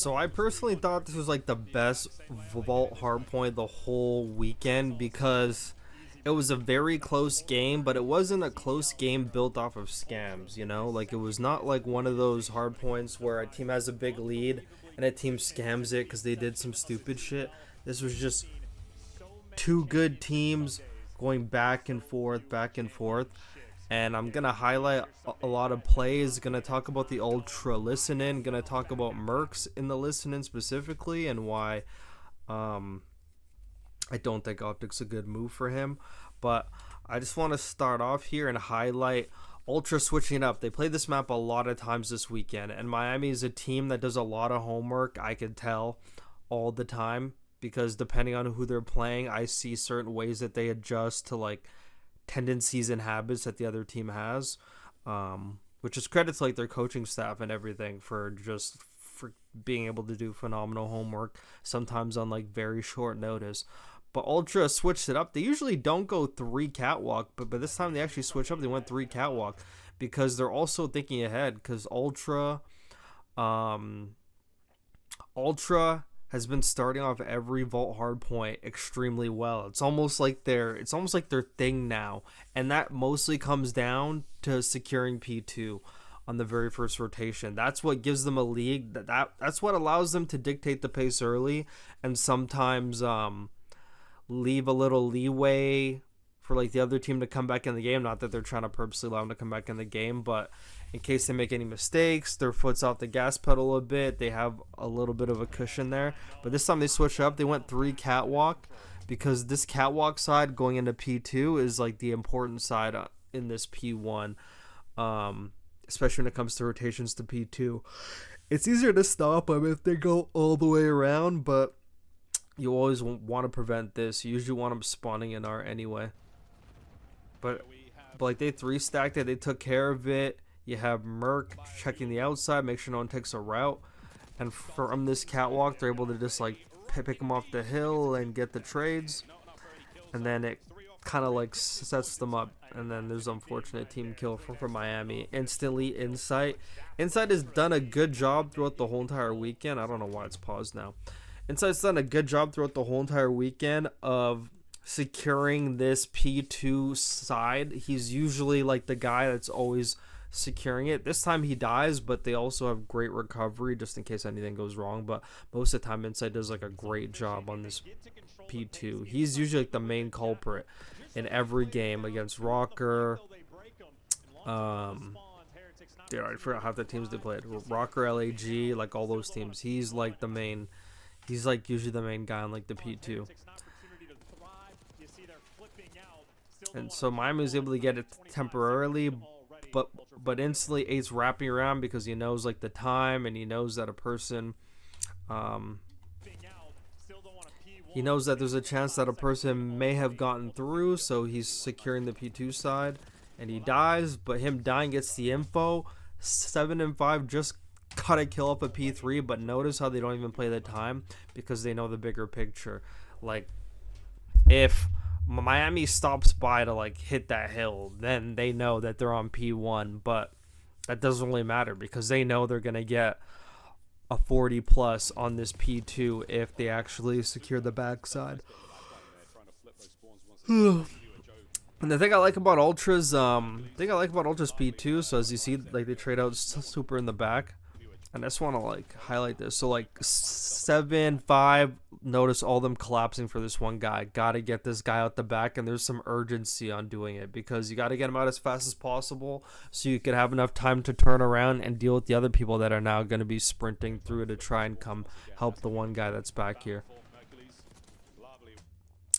So I personally thought this was like the best vault hardpoint the whole weekend because it was a very close game, but it wasn't a close game built off of scams, you know? Like it was not like one of those hardpoints where a team has a big lead and a team scams it because they did some stupid shit. This was just two good teams going back and forth. And I'm gonna highlight a lot of plays. Gonna talk about the ultra listening. Gonna talk about Mercs in the listening specifically and why I don't think Optic's a good move for him. But I just want to start off here and highlight ultra switching up. They play this map a lot of times this weekend, and Miami is a team that does a lot of homework. I could tell all the time because depending on who they're playing, I see certain ways that they adjust to like tendencies and habits that the other team has, which is credit to like their coaching staff and everything for being able to do phenomenal homework sometimes on like very short notice. But Ultra switched it up. They usually don't go 3 catwalk, but this time they actually switched up. They went 3 catwalk because they're also thinking ahead. Because Ultra has been starting off every vault hardpoint extremely well. It's almost like their thing now, and that mostly comes down to securing P2 on the very first rotation. That's what gives them a lead. That's what allows them to dictate the pace early, and sometimes leave a little leeway for like the other team to come back in the game. Not that they're trying to purposely allow them to come back in the game, but in case they make any mistakes, their foot's off the gas pedal a bit, they have a little bit of a cushion there. But this time they switched up. They went 3 catwalk because this catwalk side going into P2 is like the important side in this P1, especially when it comes to rotations to P2. It's easier to stop them if they go all the way around, but you always want to prevent this. You usually want them spawning in R anyway. But like they 3-stacked it, they took care of it. You have Merc checking the outside, make sure no one takes a route. And from this catwalk, they're able to just like pick them off the hill and get the trades. And then it kind of like sets them up. And then there's unfortunate team kill from Miami. Instantly Insight. Insight has done a good job throughout the whole entire weekend. I don't know why it's paused now. Insight's done a good job throughout the whole entire weekend of securing this P2 side. He's usually like the guy that's always securing it. This time he dies, but they also have great recovery just in case anything goes wrong. But most of the time Insight does like a great job on this P2. He's usually like the main culprit in every game against Rocker. Dude, I forgot half the teams they played. Rocker, LAG, like all those teams. He's like the main. He's like usually the main guy on like the P2. And so Miami was able to get it temporarily, but instantly 8's wrapping around because he knows like the time, and he knows that a person he knows that there's a chance that a person may have gotten through, so he's securing the P2 side, and he dies, but him dying gets the info. 7 and 5 just got a kill up a P3, but notice how they don't even play the time because they know the bigger picture. Like if Miami stops by to like hit that hill, then they know that they're on P1, but that doesn't really matter because they know they're gonna get a 40 plus on this P2 if they actually secure the backside. And the thing I like about Ultra's P2, so as you see, like they trade out super in the back. And I just want to like highlight this. So like 7, 5, notice all them collapsing for this one guy. Got to get this guy out the back, and there's some urgency on doing it because you got to get him out as fast as possible so you can have enough time to turn around and deal with the other people that are now going to be sprinting through to try and come help the one guy that's back here.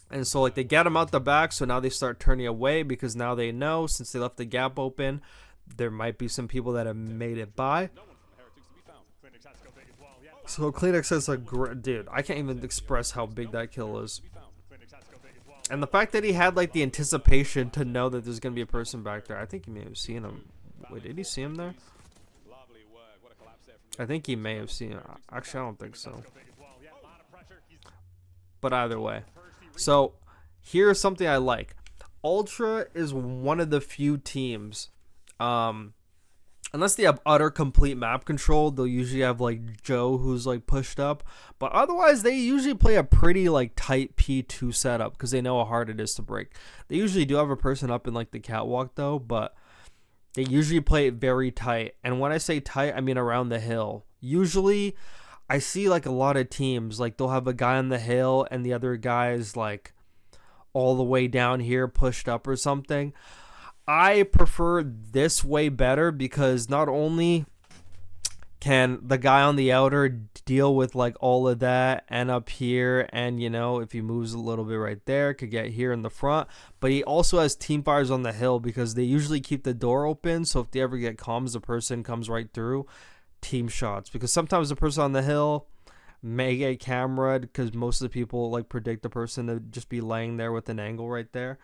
And so like they get him out the back, so now they start turning away because now they know since they left the gap open, there might be some people that have made it by. So Kleenex has a great dude. I can't even express how big that kill is. And the fact that he had like the anticipation to know that there's gonna be a person back there. I think he may have seen him. Wait, did he see him there? I think he may have seen him. Actually, I don't think so. But either way. So here's something I like. Ultra is one of the few teams unless they have utter complete map control, they'll usually have like Joe who's like pushed up. But otherwise, they usually play a pretty like tight P2 setup because they know how hard it is to break. They usually do have a person up in like the catwalk though, but they usually play it very tight. And when I say tight, I mean around the hill. Usually, I see like a lot of teams, like they'll have a guy on the hill and the other guy's like all the way down here pushed up or something. I prefer this way better because not only can the guy on the outer deal with like all of that and up here, and you know, if he moves a little bit right there, could get here in the front, but he also has team fires on the hill because they usually keep the door open, so if they ever get comms, the person comes right through. Team shots, because sometimes the person on the hill may get cameraed because most of the people like predict the person to just be laying there with an angle right there.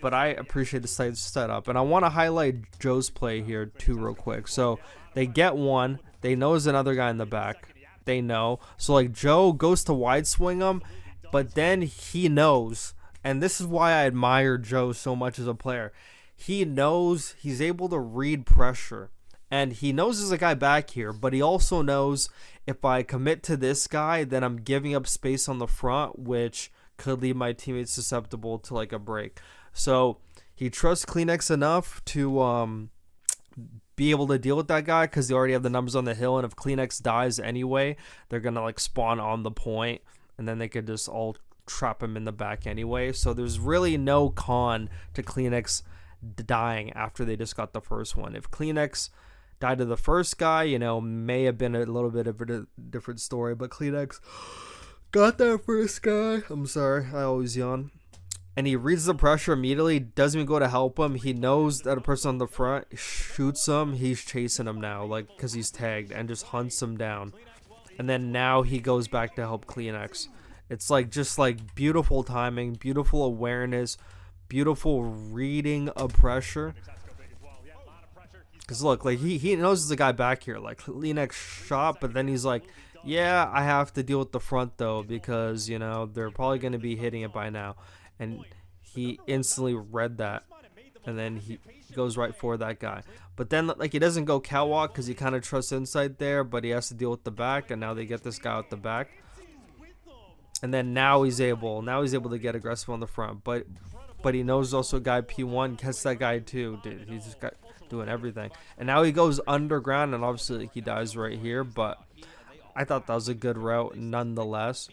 But I appreciate the site setup, and I want to highlight Joe's play here too real quick. So they get one, they know there's another guy in the back, they know, so like Joe goes to wide swing him, but then he knows, and this is why I admire Joe so much as a player. He knows, he's able to read pressure, and he knows there's a guy back here, but he also knows if I commit to this guy, then I'm giving up space on the front, which could leave my teammates susceptible to like a break. So he trusts Kleenex enough to be able to deal with that guy because they already have the numbers on the hill, and if Kleenex dies anyway, they're gonna like spawn on the point, and then they could just all trap him in the back anyway. So there's really no con to Kleenex dying after they just got the first one. If Kleenex died to the first guy, you know, may have been a little bit of a different story, but Kleenex got that first guy. I'm sorry, I always yawn. And he reads the pressure immediately, doesn't even go to help him. He knows that a person on the front shoots him. He's chasing him now, like, because he's tagged, and just hunts him down. And then now he goes back to help Kleenex. It's like just like beautiful timing, beautiful awareness, beautiful reading of pressure. Because look, like he knows there's a guy back here, like Kleenex shot, but then he's like, yeah, I have to deal with the front though, because, you know, they're probably going to be hitting it by now. And he instantly read that, and then he goes right for that guy. But then, like, he doesn't go catwalk because he kind of trusts inside there, but he has to deal with the back, and now they get this guy out the back. And then now he's able to get aggressive on the front, but he knows also a guy P1 gets that guy too, dude. He's just got doing everything. And now he goes underground, and obviously like, he dies right here, but I thought that was a good route nonetheless.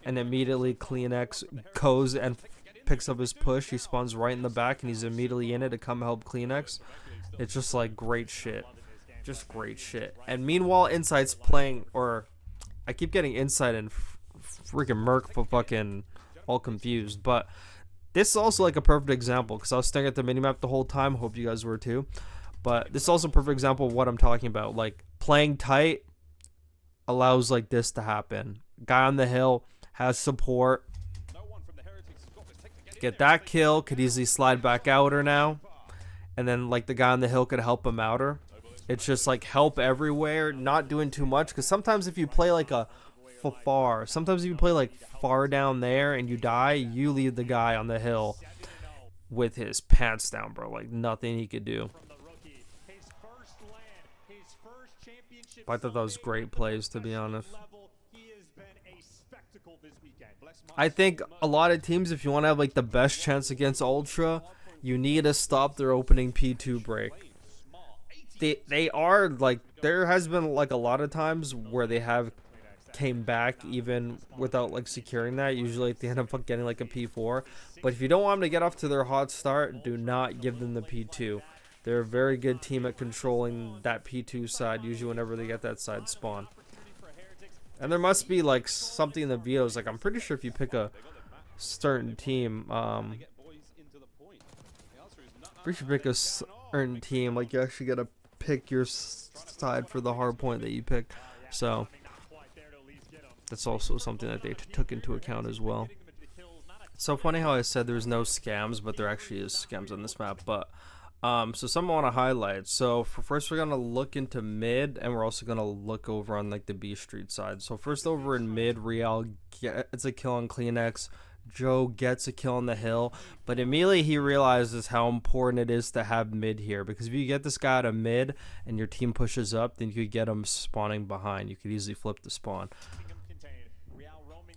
And immediately Kleenex goes and picks up his push. He spawns right in the back, and he's immediately in it to come help Kleenex. It's just like great shit. Just great shit. And meanwhile, Insight's playing, or I keep getting Insight and freaking Merc for fucking all confused. But this is also like a perfect example, because I was staring at the minimap the whole time. Hope you guys were too. But this is also a perfect example of what I'm talking about. Like, playing tight allows like this to happen. Guy on the hill has support. Get that kill, could easily slide back outer now. And then like the guy on the hill could help him outer. It's just like help everywhere, not doing too much. Because sometimes if you play like a sometimes if you play like far down there and you die, you leave the guy on the hill with his pants down, bro. Like nothing he could do. But I thought that was great plays, to be honest. I think a lot of teams, if you want to have like the best chance against Ultra, you need to stop their opening P2 break. They are like, there has been like a lot of times where they have came back even without like securing that. Usually they end up getting like a P4. But if you don't want them to get off to their hot start, do not give them the P2. They're a very good team at controlling that P2 side, usually whenever they get that side spawn. And there must be like something in the videos, like I'm pretty sure if you pick a certain team, like you actually gotta pick your side for the hard point that you pick. So that's also something that they took into account as well. It's so funny how I said there's no scams, but there actually is scams on this map. But so some I want to highlight. So first we're gonna look into mid, and we're also gonna look over on like the B Street side. So first over in mid, Real gets a kill on Kleenex. Joe gets a kill on the hill, but immediately he realizes how important it is to have mid here, because if you get this guy out of mid and your team pushes up, then you could get him spawning behind. You could easily flip the spawn.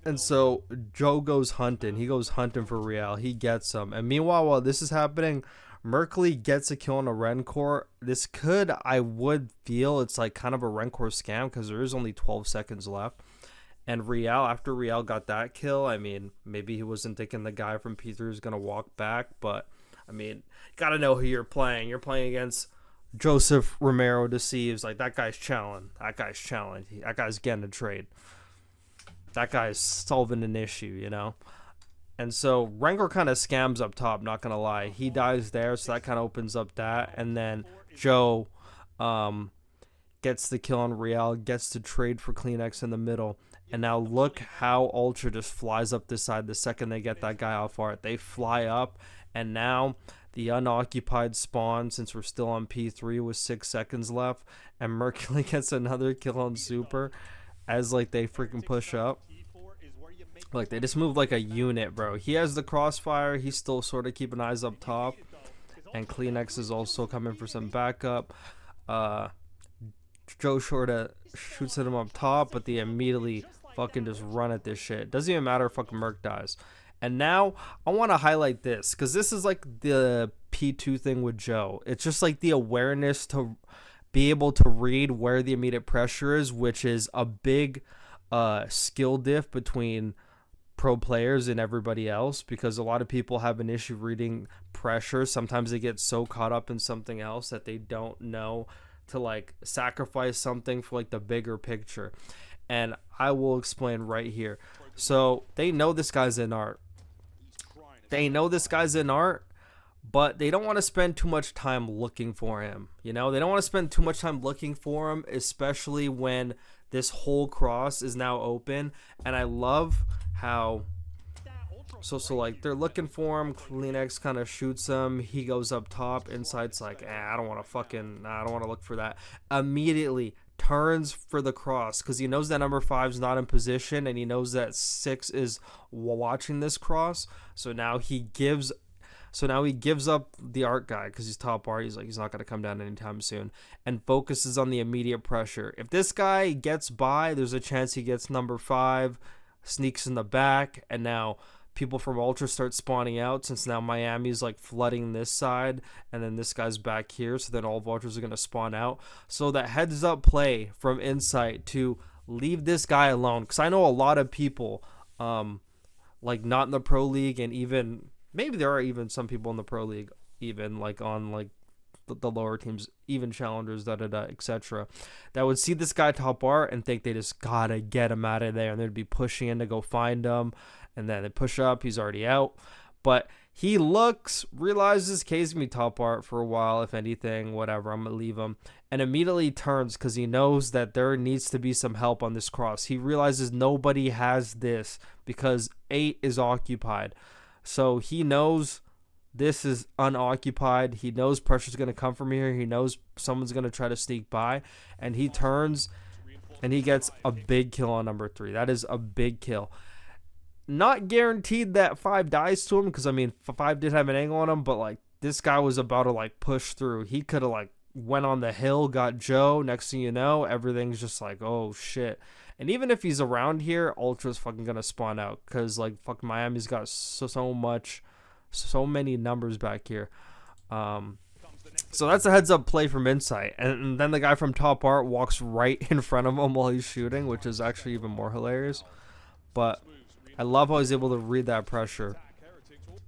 And so Joe goes hunting. He goes hunting for Real. He gets him. And meanwhile, while this is happening, Merkley gets a kill on a Rencor. This could, I would feel, it's like kind of a Rencor scam because there is only 12 seconds left. And Real, after Real got that kill, I mean, maybe he wasn't thinking the guy from P3 was going to walk back. But, I mean, you got to know who you're playing. You're playing against Joseph Romero Deceives. Like, that guy's challenged. That guy's getting a trade. That guy's solving an issue, you know? And so Rencor kind of scams up top, not going to lie. He dies there, so that kind of opens up that. And then Joe gets the kill on Real, gets to trade for Kleenex in the middle. And now look how Ultra just flies up this side the second they get that guy off art. They fly up, and now the unoccupied spawn, since we're still on P3 with 6 seconds left. And Mercury gets another kill on Super as, like, they freaking push up. Like, they just move like a unit, bro. He has the crossfire. He's still sort of keeping eyes up top. And Kleenex is also coming for some backup. Joe Shorta shoots at him up top, but they immediately fucking just run at this shit. Doesn't even matter if fucking Merc dies. And now I want to highlight this, because this is like the P2 thing with Joe. It's just like the awareness to be able to read where the immediate pressure is, which is a big skill diff between pro players and everybody else, because a lot of people have an issue reading pressure. Sometimes they get so caught up in something else that they don't know to like sacrifice something for like the bigger picture. And I will explain right here. So they know this guy's in art. But they don't want to spend too much time looking for him. You know, they don't want to spend too much time looking for him, especially when this whole cross is now open. And I love how so like they're looking for him. Kleenex kind of shoots him. He goes up top. Inside's like, I don't want to look for that. Immediately turns for the cross because he knows that number 5's not in position, and he knows that 6 is watching this cross. So now he gives up the art guy because he's top art. He's like, he's not going to come down anytime soon, and focuses on the immediate pressure. If this guy gets by, there's a chance he gets number 5, sneaks in the back, and now people from Ultra start spawning out, since now Miami's like flooding this side, and then this guy's back here, so then all of Ultras are going to spawn out. So that heads up play from Insight to leave this guy alone, because I know a lot of people like not in the pro league, and even maybe there are even some people in the pro league, even like on like the lower teams, even challengers, etc., that would see this guy top art and think they just gotta get him out of there, and they'd be pushing in to go find him, and then they push up, he's already out. But he looks, realizes K's gonna be top art for a while, if anything, whatever, I'm gonna leave him, and immediately turns because he knows that there needs to be some help on this cross. He realizes nobody has this because 8 is occupied. So he knows this is unoccupied. He knows pressure's going to come from here. He knows someone's going to try to sneak by. And he turns and he gets a big kill on number 3. That is a big kill. Not guaranteed that 5 dies to him, because, I mean, 5 did have an angle on him. But, like, this guy was about to, like, push through. He could have, like, went on the hill, got Joe. Next thing you know, everything's just like, oh, shit. And even if he's around here, Ultra's fucking going to spawn out. Because, like, fucking Miami's got so many numbers back here. So that's a heads up play from Insight. And then the guy from top art walks right in front of him while he's shooting, which is actually even more hilarious. But I love how he's able to read that pressure.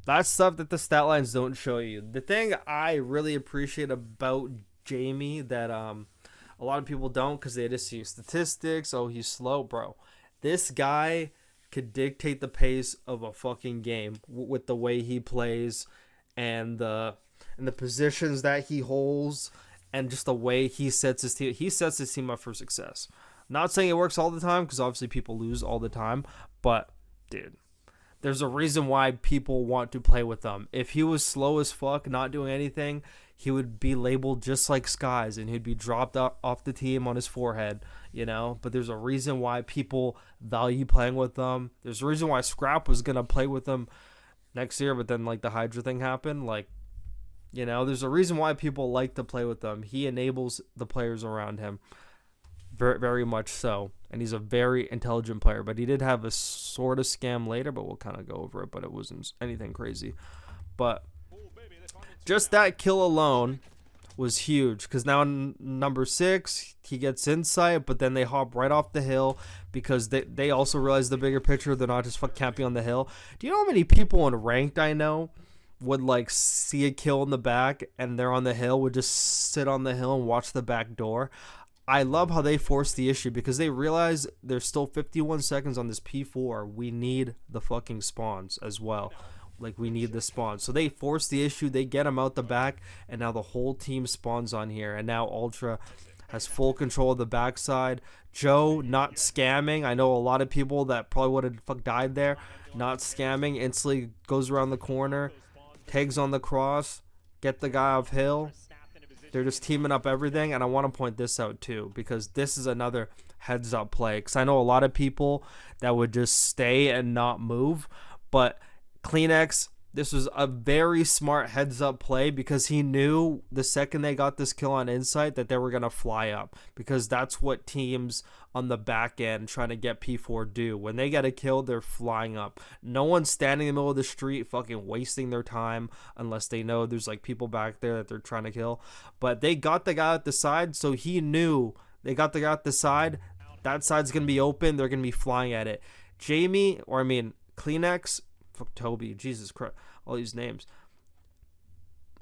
That's stuff that the stat lines don't show you. The thing I really appreciate about Jamie that a lot of people don't, because they just see statistics. Oh, he's slow, bro. This guy could dictate the pace of a fucking game with the way he plays and the positions that he holds, and just the way he sets his team. He sets his team up for success. Not saying it works all the time, because obviously people lose all the time, but dude, there's a reason why people want to play with them. If he was slow as fuck, not doing anything, he would be labeled just like Skies, and he'd be dropped off the team on his forehead. But there's a reason why people value playing with them. There's a reason why Scrap was going to play with them next year, but then like the Hydra thing happened. Like, there's a reason why people like to play with them. He enables the players around him. Very, very much so. And he's a very intelligent player. But he did have a sort of scam later, but we'll kind of go over it. But it wasn't anything crazy. But just that kill alone was huge. Because now number 6, he gets insight, but then they hop right off the hill because they also realize the bigger picture. They're not just camping on the hill. Do you know how many people in ranked I know would like see a kill in the back and they're on the hill, would just sit on the hill and watch the back door? I love how they force the issue because they realize there's still 51 seconds on this P4. We need the fucking spawns as well. Like, we need the spawns. So they force the issue. They get them out the back, and now the whole team spawns on here. And now Ultra has full control of the backside. Joe not scamming. I know a lot of people that probably would have died there. Not scamming. Instantly goes around the corner. Tags on the cross. Get the guy off hill. They're just teaming up everything, and I want to point this out too because this is another heads-up play because I know a lot of people that would just stay and not move, but Kleenex, this was a very smart heads-up play because he knew the second they got this kill on Insight that they were going to fly up because that's what teams on the back end trying to get P4 do. When they get a kill, they're flying up. No one's standing in the middle of the street fucking wasting their time unless they know there's like people back there that they're trying to kill. But they got the guy at the side, so he knew they got the guy at the side. That side's going to be open. They're going to be flying at it. Kleenex, fuck Toby, Jesus Christ, all these names.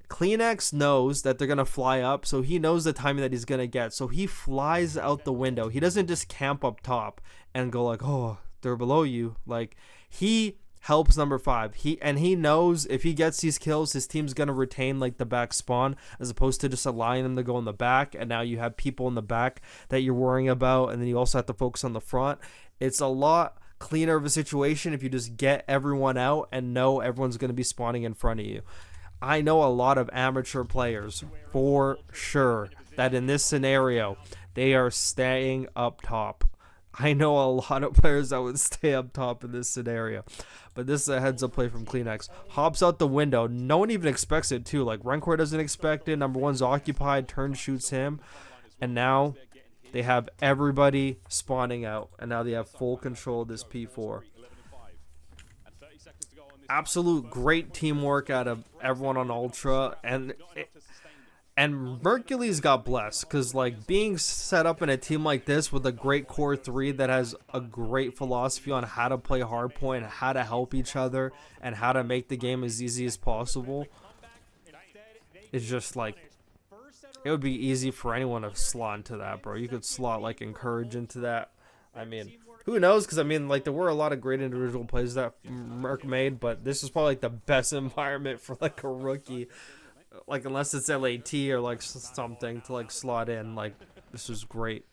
Kleenex knows that they're going to fly up, so he knows the timing that he's going to get. So he flies out the window. He doesn't just camp up top and go like, oh, they're below you. Like, he helps number 5. He knows if he gets these kills, his team's going to retain like the back spawn as opposed to just allowing them to go in the back. And now you have people in the back that you're worrying about, and then you also have to focus on the front. It's a lot cleaner of a situation if you just get everyone out and know everyone's going to be spawning in front of you. I know a lot of amateur players for sure that in this scenario they are staying up top. I know a lot of players that would stay up top in this scenario, but this is a heads up play from Kleenex. Hops out the window. No one even expects it too. Like, Rencor doesn't expect it. Number 1's occupied. Turn shoots him, and now they have everybody spawning out, and now they have full control of this P4. Absolute great teamwork out of everyone on Ultra, and Mercules got blessed because like being set up in a team like this with a great core 3 that has a great philosophy on how to play hardpoint, how to help each other, and how to make the game as easy as possible. It's just like, it would be easy for anyone to slot into that, bro. You could slot like Encourage into that. I mean, who knows? Because I mean, like, there were a lot of great individual plays that Merc made, but this is probably like the best environment for like a rookie. Like, unless it's LAT or like something to like slot in. Like, this was great.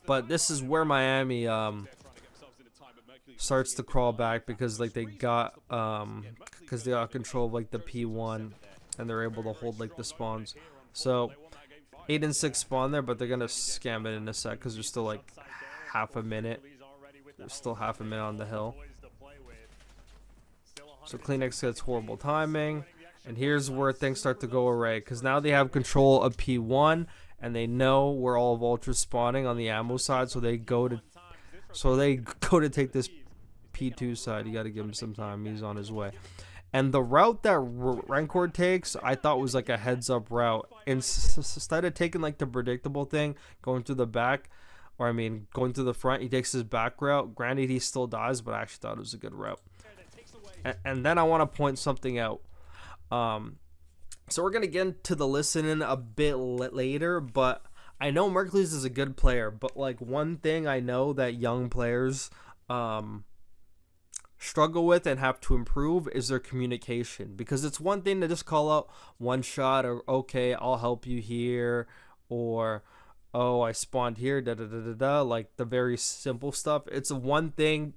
But this is where Miami starts to crawl back because like they got control of like the P1 and they're able to hold like the spawns. So 8 and 6 spawn there, but they're gonna scam it in a sec because there's still like half a minute. There's still half a minute on the hill. So Kleenex gets horrible timing, and here's where things start to go awry because now they have control of P1 and they know where all of Ultra's spawning on the ammo side, so they go to take this P2 side. You got to give him some time. He's on his way. And the route that Rencor takes, I thought was like a heads-up route. Instead of taking like the predictable thing, going through the back, or I mean, going through the front, he takes his back route. Granted, he still dies, but I actually thought it was a good route. And then I want to point something out. So we're going to get into the listening a bit later, but I know Mercules is a good player, but like one thing I know that young players struggle with and have to improve is their communication, because it's one thing to just call out one shot or okay, I'll help you here, or oh, I spawned here, da da da da da, like the very simple stuff. It's one thing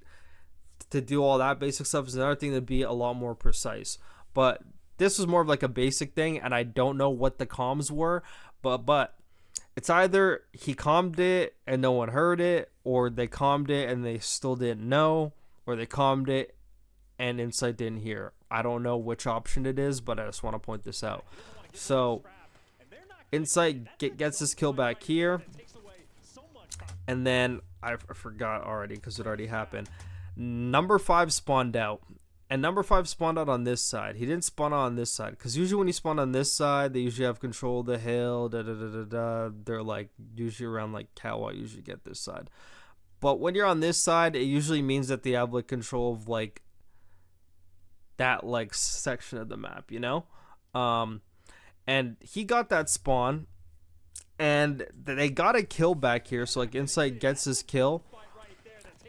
to do all that basic stuff. It's another thing to be a lot more precise. But this was more of like a basic thing, and I don't know what the comms were, but it's either he calmed it and no one heard it, or they calmed it and they still didn't know, or they calmed it and Insight didn't hear. I don't know which option it is, but I just want to point this out. So Insight gets this kill back here, and then I forgot already because it already happened. Number 5 spawned out, and number 5 spawned out on this side. He didn't spawn out on this side, because usually when you spawn on this side, they usually have control of the hill. They're like usually around like Catwalk. Usually get this side, but when you're on this side, it usually means that they have like control of like that like section of the map, you know. And he got that spawn, and they got a kill back here. So like Insight gets his kill.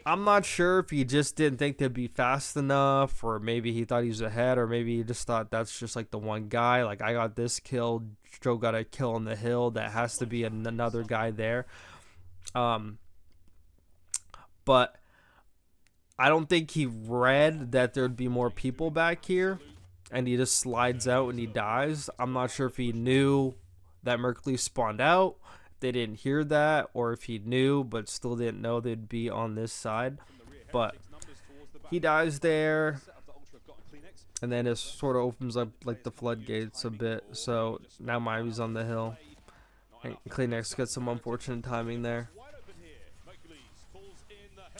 I'm not sure if he just didn't think they'd be fast enough, or maybe he thought he was ahead, or maybe he just thought that's just like the one guy. Like, I got this kill, Joe got a kill on the hill, that has to be another guy there. But I don't think he read that there'd be more people back here, and he just slides out and he dies. I'm not sure if he knew that Mercury spawned out, they didn't hear that, or if he knew but still didn't know they'd be on this side. But he dies there, and then it sort of opens up like the floodgates a bit. So now Miami's on the hill, and Kleenex gets some unfortunate timing there.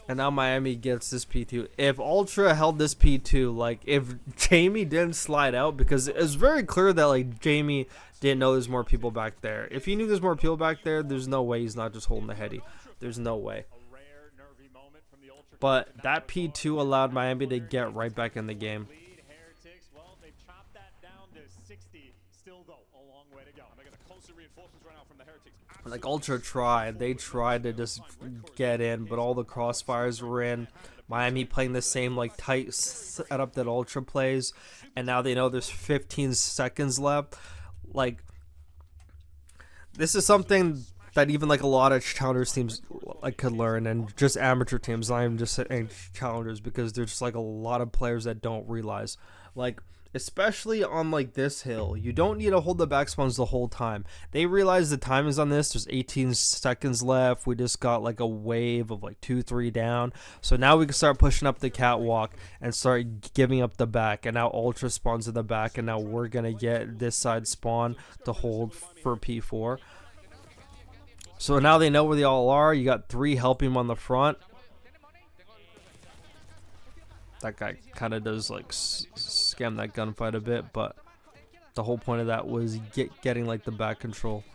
And now Miami gets this P2. If Ultra held this P2, like if Jamie didn't slide out, because it's very clear that like Jamie didn't know there's more people back there. If he knew there's more people back there, there's no way he's not just holding the heady. There's no way. But that P2 allowed Miami to get right back in the game. Like Ultra tried, they tried to just get in, but all the crossfires were in. Miami playing the same like tight setup that Ultra plays, and now they know there's 15 seconds left. Like, this is something that even like a lot of challengers teams like could learn, and just amateur teams, not even just challengers, because there's just like a lot of players that don't realize, like, especially on like this hill, you don't need to hold the back spawns the whole time. They realize the time is on this. There's 18 seconds left. We just got like a wave of like 2-3 down. So now we can start pushing up the catwalk and start giving up the back. And now Ultra spawns in the back, and now we're going to get this side spawn to hold for P4. So now they know where they all are. You got 3 helping him on the front. That guy kind of does like scam that gunfight a bit, but the whole point of that was getting like the back control,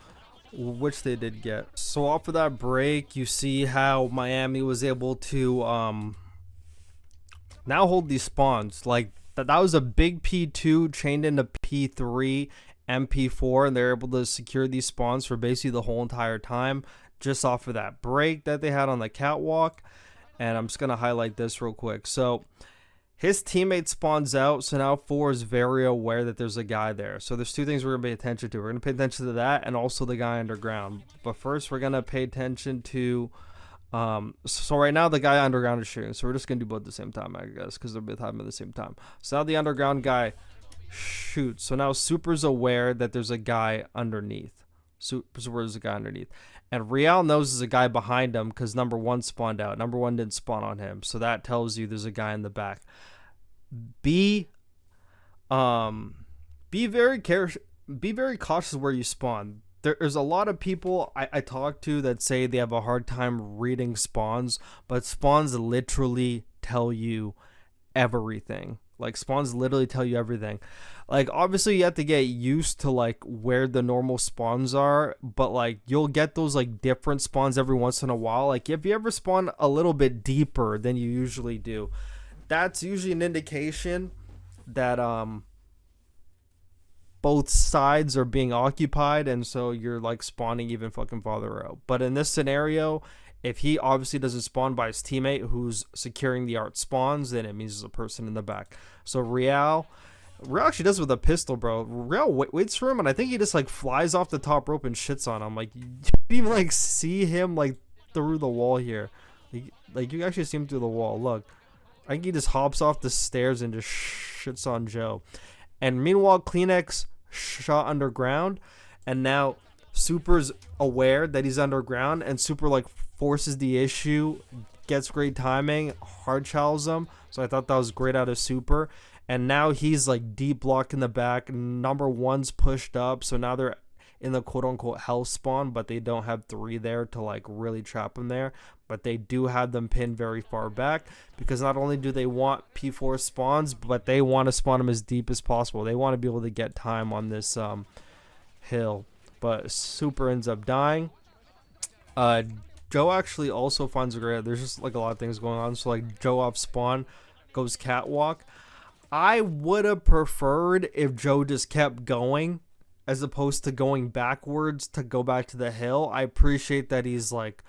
which they did get. So off of that break, you see how Miami was able to now hold these spawns. Like that was a big P2 chained into P3 and P4, and they're able to secure these spawns for basically the whole entire time, just off of that break that they had on the catwalk. And I'm just gonna highlight this real quick. So his teammate spawns out, so now 4 is very aware that there's a guy there. So there's 2 things we're going to pay attention to. We're going to pay attention to that, and also the guy underground. But first, we're going to pay attention to... so right now, the guy underground is shooting. So we're just going to do both at the same time, I guess, because they're both happening at the same time. So now the underground guy shoots. So now Super's aware that there's a guy underneath. Super's a guy underneath. And Real knows there's a guy behind him because number 1 spawned out. Number 1 didn't spawn on him. So that tells you there's a guy in the back. Be very cautious where you spawn. There's a lot of people I talk to that say they have a hard time reading spawns, but spawns literally tell you everything. Like, spawns literally tell you everything. Like, obviously you have to get used to like where the normal spawns are, but like you'll get those like different spawns every once in a while. Like, if you ever spawn a little bit deeper than you usually do, that's usually an indication that both sides are being occupied, and so you're like spawning even fucking farther out. But in this scenario, if he obviously doesn't spawn by his teammate who's securing the art spawns, then it means there's a person in the back. So Real actually does it with a pistol, bro. Real waits for him, and I think he just like flies off the top rope and shits on him. Like, you even like see him like through the wall here. Like you actually see him through the wall. Look, I think he just hops off the stairs and just shits on Joe. And meanwhile, Kleenex shot underground, and now Super's aware that he's underground, and Super like forces the issue, gets great timing, hard shells him. So I thought that was great out of Super. And now he's like deep block in the back. Number one's pushed up, so now they're in the quote unquote hell spawn, but they don't have 3 there to like really trap him there. But they do have them pinned very far back, because not only do they want P4 spawns, but they want to spawn them as deep as possible. They want to be able to get time on this hill. But Super ends up dying. Joe actually also finds a great. There's just like a lot of things going on. So like Joe off spawn goes catwalk. I would have preferred if Joe just kept going as opposed to going backwards to go back to the hill. I appreciate that he's like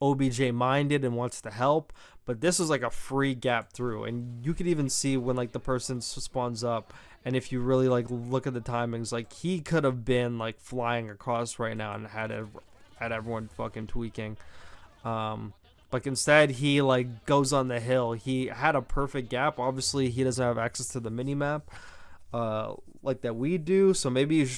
OBJ minded and wants to help, but this was like a free gap through, and you could even see when like the person spawns up, and if you really like look at the timings, like he could have been like flying across right now and had everyone fucking tweaking. But instead he like goes on the hill. He had a perfect gap. Obviously he doesn't have access to the minimap like that we do, so maybe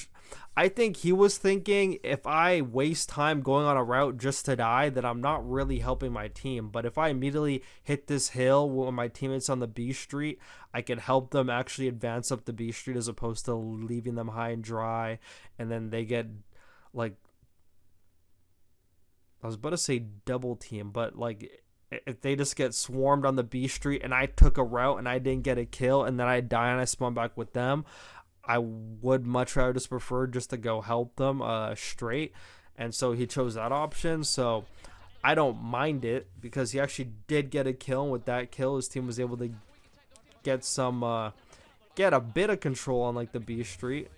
I think he was thinking, if I waste time going on a route just to die, then I'm not really helping my team. But if I immediately hit this hill with my teammates on the B street, I can help them actually advance up the B street as opposed to leaving them high and dry, and then they get like, I was about to say double team, but like if they just get swarmed on the B street and I took a route and I didn't get a kill and then I die and I spawn back with them, I would much rather just prefer just to go help them straight. And so he chose that option. So I don't mind it, because he actually did get a kill, and with that kill his team was able to get some get a bit of control on like the B street.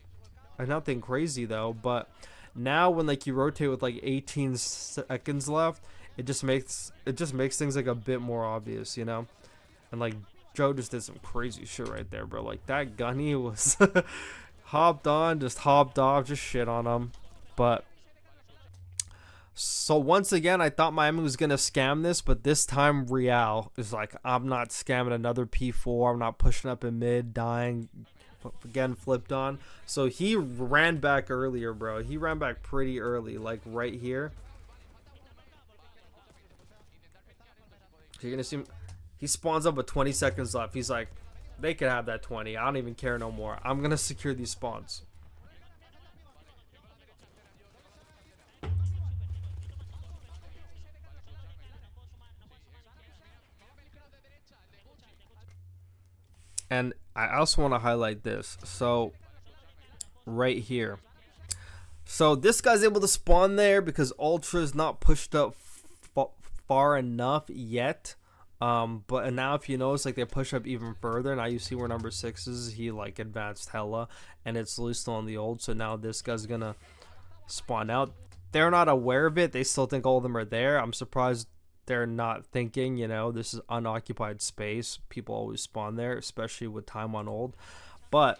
Nothing crazy though, but now when like you rotate with like 18 seconds left, it just makes things like a bit more obvious, you know. And like Joe just did some crazy shit right there, bro. Like that gunny was hopped on, just hopped off, just shit on him. But so once again, I thought Miami was gonna scam this, but this time Real is like, I'm not scamming another P4. I'm not pushing up in mid, dying, again flipped on. So he ran back earlier, bro. He ran back pretty early, like right here. So you're gonna see him. He spawns up with 20 seconds left. He's like, they can have that 20. I don't even care no more. I'm going to secure these spawns. And I also want to highlight this. So, right here. So, this guy's able to spawn there because Ultra's not pushed up far enough yet. But now if you notice, like they push up even further. Now you see where number 6 is. He like advanced hella, and it's still on the old. So now this guy's gonna spawn out. They're not aware of it. They still think all of them are there. I'm surprised they're not thinking, you know, this is unoccupied space. People always spawn there, especially with time on old. But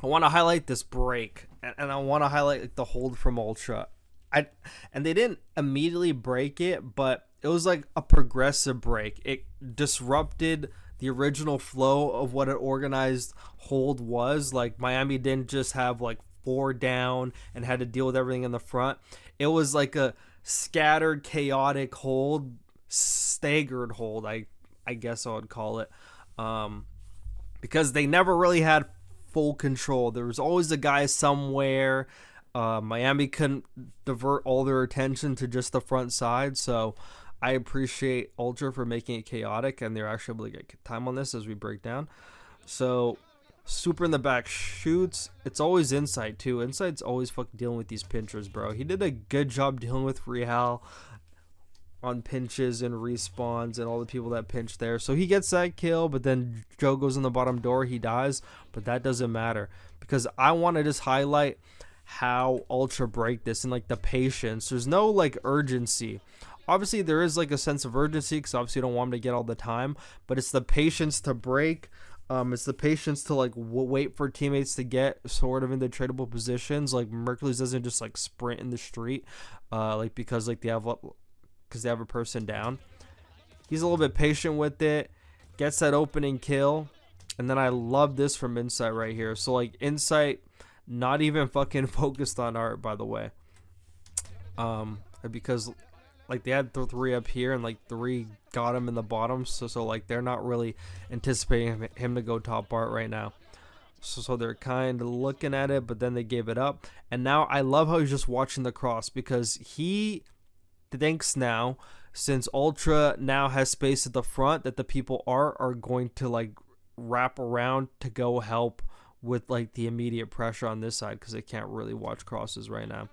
I want to highlight this break, and I want to highlight like, the hold from Ultra. And they didn't immediately break it, but it was like a progressive break. It disrupted the original flow of what an organized hold was. Like Miami didn't just have like 4 down and had to deal with everything in the front. It was like a scattered, chaotic hold, staggered hold, I guess I would call it, because they never really had full control. There was always a guy somewhere. Miami couldn't divert all their attention to just the front side, so I appreciate Ultra for making it chaotic, and they're actually able to get time on this as we break down. So Super in the back shoots. It's always Inside too. Inside's always fucking dealing with these pinchers, bro. He did a good job dealing with Real on pinches and respawns and all the people that pinch there. So he gets that kill, but then Joe goes in the bottom door. He dies, but that doesn't matter, because I want to just highlight how Ultra break this and like the patience. There's no like urgency. Obviously there is like a sense of urgency, because obviously you don't want him to get all the time, but it's the patience to break. It's the patience to like wait for teammates to get sort of in the tradable positions. Like Mercules doesn't just like sprint in the street, like because like they have a person down. He's a little bit patient with it, gets that opening kill, And then I love this from Insight right here. So like Insight, not even fucking focused on art, by the way. Because like they had three up here and like three got him in the bottom. So like they're not really anticipating him to go top art right now. So they're kind of looking at it, but then they gave it up. And now I love how he's just watching the cross, because he thinks now, since Ultra now has space at the front, that the people are going to like wrap around to go help with like the immediate pressure on this side, because they can't really watch crosses right now,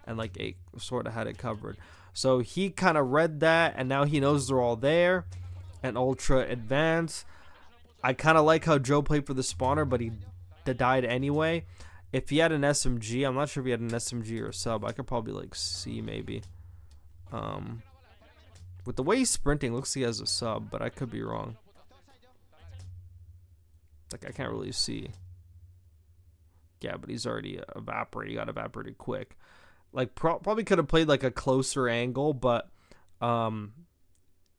and like A sort of had it covered. So he kind of read that, and now he knows they're all there, and Ultra advance. I kind of like how Joe played for the spawner, but he died anyway. If he had an SMG, I'm not sure if he had an SMG or a sub. I could probably like see maybe. With the way he's sprinting, looks like he has a sub, but I could be wrong. Like I can't really see. Yeah, but he's already evaporated. He got evaporated quick. Like probably could have played like a closer angle, but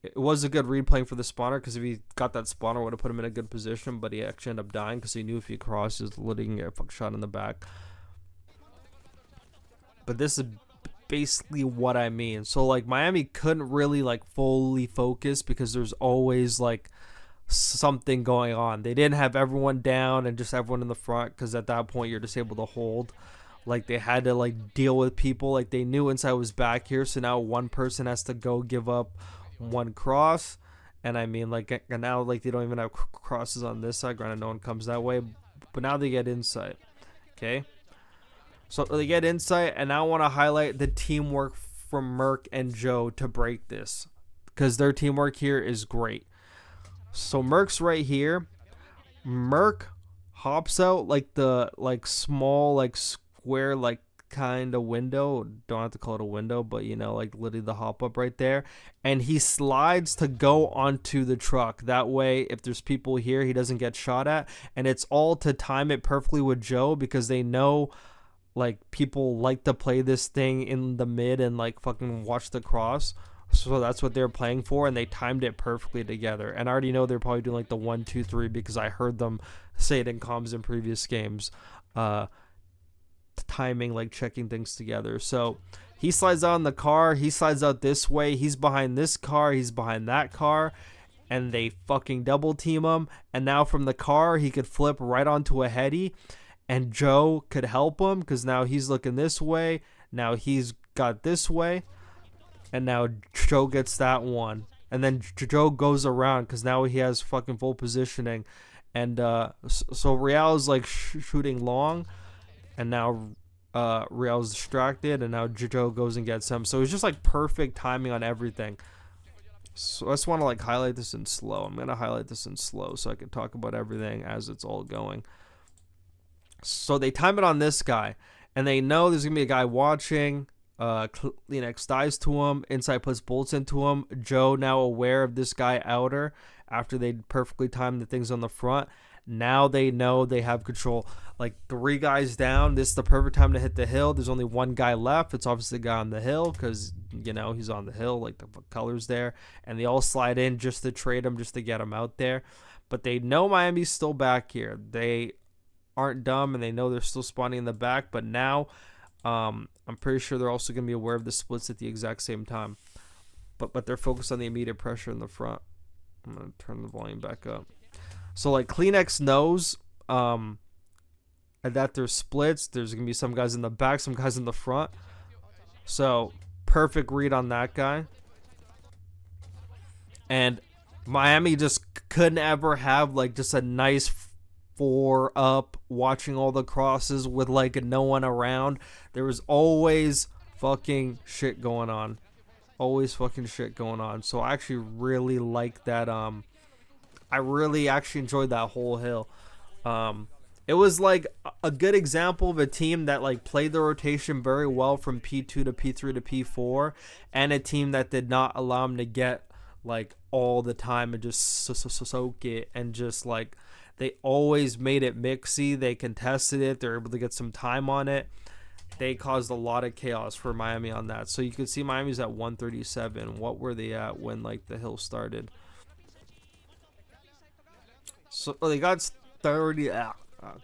it was a good read playing for the spawner, because if he got that spawner, would have put him in a good position, but he actually ended up dying because he knew if he crossed, he was literally get a fuck shot in the back. But this is basically what I mean. So like Miami couldn't really like fully focus, because there's always like something going on. They didn't have everyone down and just everyone in the front, because at that point you're just able to hold. Like they had to like deal with people. Like they knew Inside was back here, so now one person has to go give up one cross. And I mean, like now like they don't even have crosses on this side. Granted, no one comes that way, but now they get Insight. Okay, so they get Insight, and now I want to highlight the teamwork from Merc and Joe to break this, because their teamwork here is great. So Merc's right here. Merc hops out like the like small like square like kind of window. Don't have to call it a window, but you know, like literally the hop up right there. And he slides to go onto the truck. That way, if there's people here, he doesn't get shot at. And it's all to time it perfectly with Joe, because they know like people like to play this thing in the mid and like fucking watch the cross. So that's what they're playing for, and they timed it perfectly together. And I already know they're probably doing like the 1, 2, 3, because I heard them say it in comms in previous games. Timing, like checking things together. So he slides out in the car, he slides out this way, he's behind this car, he's behind that car, and they fucking double team him. And now from the car, he could flip right onto a heady, and Joe could help him, because now he's looking this way, now he's got this way. And now Joe gets that one. And then Joe goes around, because now he has fucking full positioning. And so Real's like shooting long. And now Real's distracted. And now Joe goes and gets him. So it's just like perfect timing on everything. So I just want to like highlight this in slow. I'm going to highlight this in slow so I can talk about everything as it's all going. So they time it on this guy. And they know there's going to be a guy watching. Kleenex dies to him. Inside puts bolts into him. Joe now aware of this guy outer after they perfectly timed the things on the front. Now they know they have control. Like 3 guys down. This is the perfect time to hit the hill. There's only 1 guy left. It's obviously the guy on the hill, because you know he's on the hill. Like the colors there, and they all slide in just to trade him, just to get him out there. But they know Miami's still back here. They aren't dumb, and they know they're still spawning in the back. But now. I'm pretty sure they're also going to be aware of the splits at the exact same time. But they're focused on the immediate pressure in the front. I'm going to turn the volume back up. So, like, Kleenex knows that there's splits. There's going to be some guys in the back, some guys in the front. So, perfect read on that guy. And Miami just couldn't ever have, like, just a nice 4 up, watching all the crosses with like no one around. There was always fucking shit going on. Always fucking shit going on. So I actually really like that. I really actually enjoyed that whole hill. It was like a good example of a team that like played the rotation very well from P2 to P3 to P4, and a team that did not allow them to get like all the time and just soak it, and just like they always made it mixy. They contested it. They're able to get some time on it. They caused a lot of chaos for Miami on that. So you can see Miami's at 137. What were they at when like the hill started? So they got 30. God,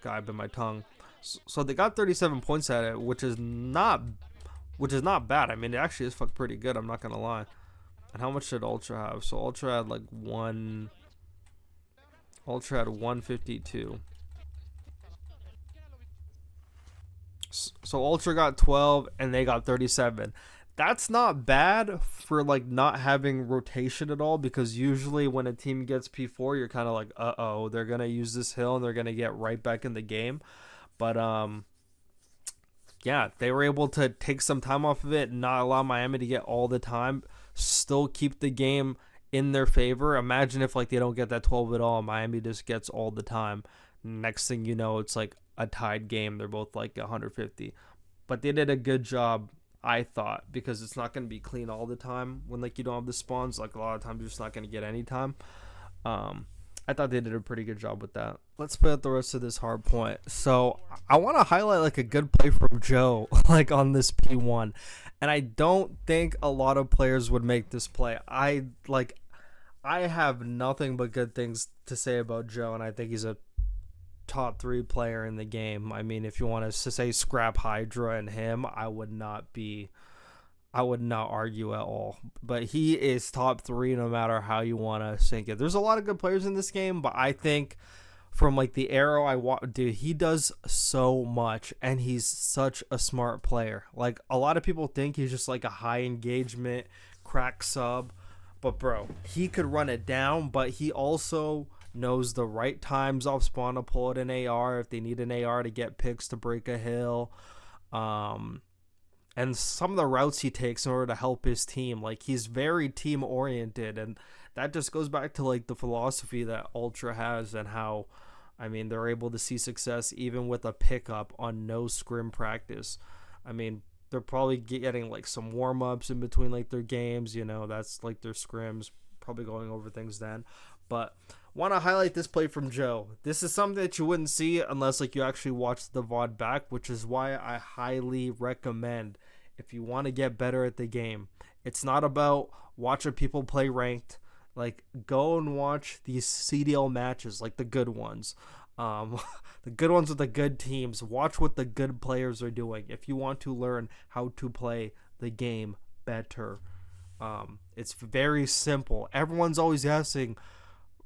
I bit my tongue. So they got 37 points at it, which is not bad. I mean, it actually is pretty good. I'm not gonna lie. And how much did Ultra have? So Ultra had like one. Ultra had 152. So Ultra got 12 and they got 37. That's not bad for like not having rotation at all, because usually when a team gets P4, you're kind of like, uh-oh, they're going to use this hill and they're going to get right back in the game. But yeah, they were able to take some time off of it and not allow Miami to get all the time, still keep the game in their favor. Imagine if like they don't get that 12 at all, Miami just gets all the time. Next thing you know, it's like a tied game. They're both like 150. But they did a good job, I thought, because it's not going to be clean all the time when like you don't have the spawns. Like a lot of times you're just not going to get any time. I thought they did a pretty good job with that. Let's play out the rest of this hard point. So I want to highlight like a good play from Joe, like on this P1. And I don't think a lot of players would make this play. I have nothing but good things to say about Joe, and I think he's a top 3 player in the game. I mean, if you want to say scrap Hydra and him, I would not argue at all. But he is top 3 no matter how you want to sink it. There's a lot of good players in this game, but I think from like the arrow dude, he does so much and he's such a smart player. Like a lot of people think he's just like a high engagement crack sub, but bro, he could run it down, but he also knows the right times off spawn to pull it an AR if they need an AR to get picks to break a hill. And some of the routes he takes in order to help his team, like he's very team oriented, and that just goes back to like the philosophy that Ultra has and how, I mean, they're able to see success even with a pickup on no scrim practice. I mean, they're probably getting like some warm-ups in between like their games, you know, that's like their scrims, probably going over things then. But want to highlight this play from Joe. This is something that you wouldn't see unless like you actually watch the VOD back, which is why I highly recommend, if you want to get better at the game, it's not about watching people play ranked. Like, go and watch these CDL matches, like the good ones. The good ones with the good teams. Watch what the good players are doing if you want to learn how to play the game better. It's very simple. Everyone's always asking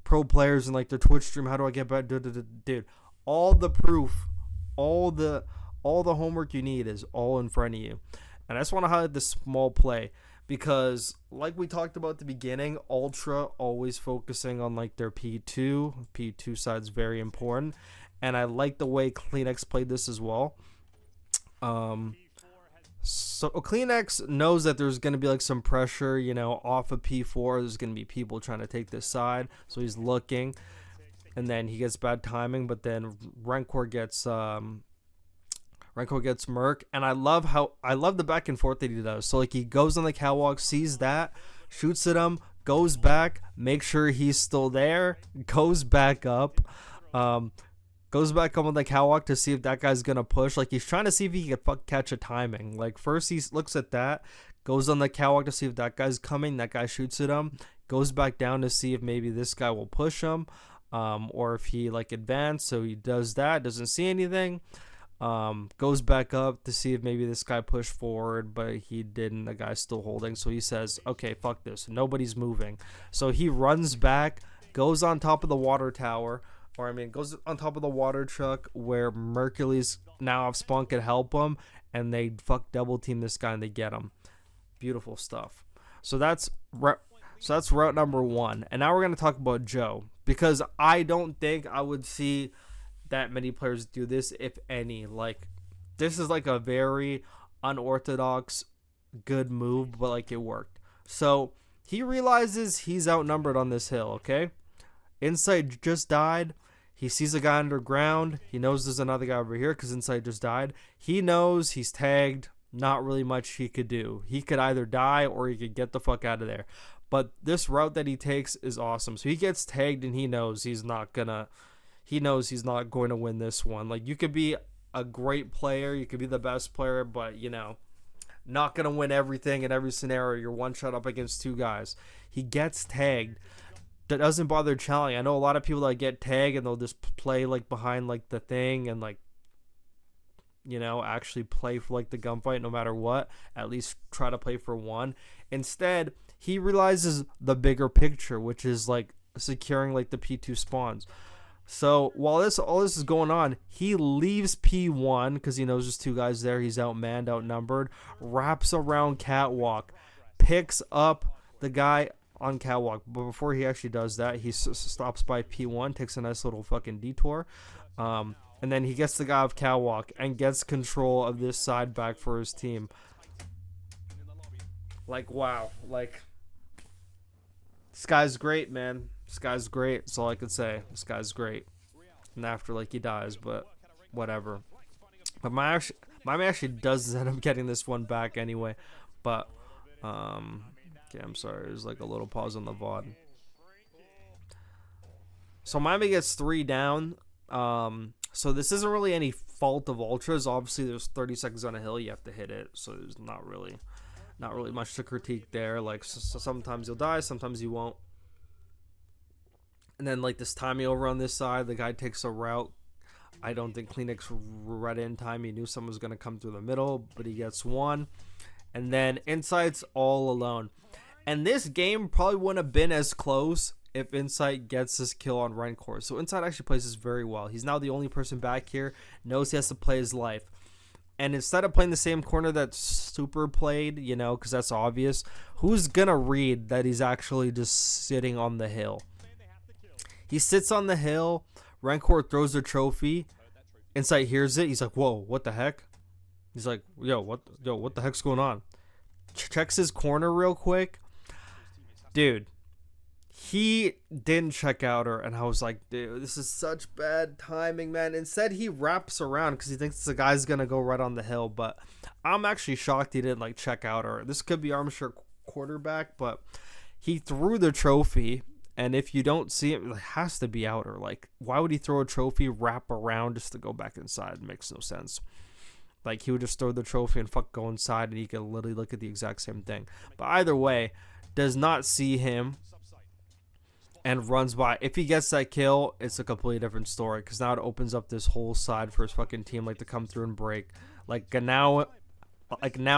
pro players in like their Twitch stream, how do I get better? Dude, all the proof, all the homework you need is all in front of you. And I just want to highlight this small play because, like we talked about at the beginning, Ultra always focusing on like their P2. P2 side's very important, and I like the way CleanX played this as well. So CleanX knows that there's going to be like some pressure, you know, off of P4. There's going to be people trying to take this side, so he's looking, and then he gets bad timing. But then Rancor gets Merc, and I love the back and forth that he does. So like he goes on the catwalk, sees that, shoots at him, goes back, makes sure he's still there, goes back up. Goes back up on the catwalk to see if that guy's going to push. Like, he's trying to see if he can catch a timing. Like, first he looks at that, goes on the catwalk to see if that guy's coming. That guy shoots at him. Goes back down to see if maybe this guy will push him. Or if he, like, advanced. So he does that. Doesn't see anything. Goes back up to see if maybe this guy pushed forward. But he didn't. The guy's still holding. So he says, okay, fuck this. Nobody's moving. So he runs back. Goes on top of the water tower. Goes on top of the water truck where Mercury's now off spawn can help him, and they double team this guy and they get him. Beautiful stuff. So that's route number 1. And now we're going to talk about Joe, because I don't think I would see that many players do this, if any. Like, this is like a very unorthodox good move, but like it worked. So he realizes he's outnumbered on this hill, okay? Insight just died. He sees a guy underground. He knows there's another guy over here because Insight just died. He knows he's tagged. Not really much he could do. He could either die or he could get the fuck out of there. But this route that he takes is awesome. So he gets tagged and he knows he's not going to win this one. Like, you could be a great player. You could be the best player, but, you know, not going to win everything in every scenario. You're one shot up against 2 guys. He gets tagged. doesn't bother challenging. I know a lot of people that get tagged and they'll just play like behind like the thing and like, actually play for like the gunfight no matter what. At least try to play for one. Instead, he realizes the bigger picture, which is like securing like the P2 spawns. So while all this is going on, he leaves P1 because he knows there's two guys there. He's outmanned, outnumbered. Wraps around Catwalk, picks up the guy on Catwalk. But before he actually does that, he stops by P1, takes a nice little fucking detour. And then he gets the guy off Catwalk and gets control of this side back for his team. Like, wow. Like, this guy's great, man. This guy's great. That's all I could say. This guy's great. And after, like, he dies, but whatever. But Miami actually does end up getting this one back anyway. But, okay, I'm sorry. There's, like, a little pause on the VOD. So Miami gets 3 down. So this isn't really any fault of Ultra's. Obviously, there's 30 seconds on a hill. You have to hit it. So there's not really much to critique there. Like, so sometimes you'll die, sometimes you won't. And then, like, this timing over on this side, the guy takes a route. I don't think Kleenex read in time. He knew someone was going to come through the middle, but he gets one. And then Insight's all alone. And this game probably wouldn't have been as close if Insight gets this kill on Rancor. So Insight actually plays this very well. He's now the only person back here, knows he has to play his life. And instead of playing the same corner that Super played, because that's obvious, who's going to read that he's actually just sitting on the hill? He sits on the hill. Rancor throws the trophy. Insight hears it. He's like, whoa, what the heck? He's like, what the heck's going on? Checks his corner real quick. Dude, he didn't check out her, and I was like, dude, this is such bad timing, man. Instead, he wraps around because he thinks the guy's going to go right on the hill, but I'm actually shocked he didn't, like, check out her. This could be armchair quarterback, but he threw the trophy, and if you don't see it, it has to be outer. Like, why would he throw a trophy, wrap around just to go back inside? It makes no sense. Like, he would just throw the trophy and go inside, and he could literally look at the exact same thing. But either way, does not see him and runs by. If he gets that kill, it's a completely different story, because now it opens up this whole side for his fucking team, like, to come through and break. Like now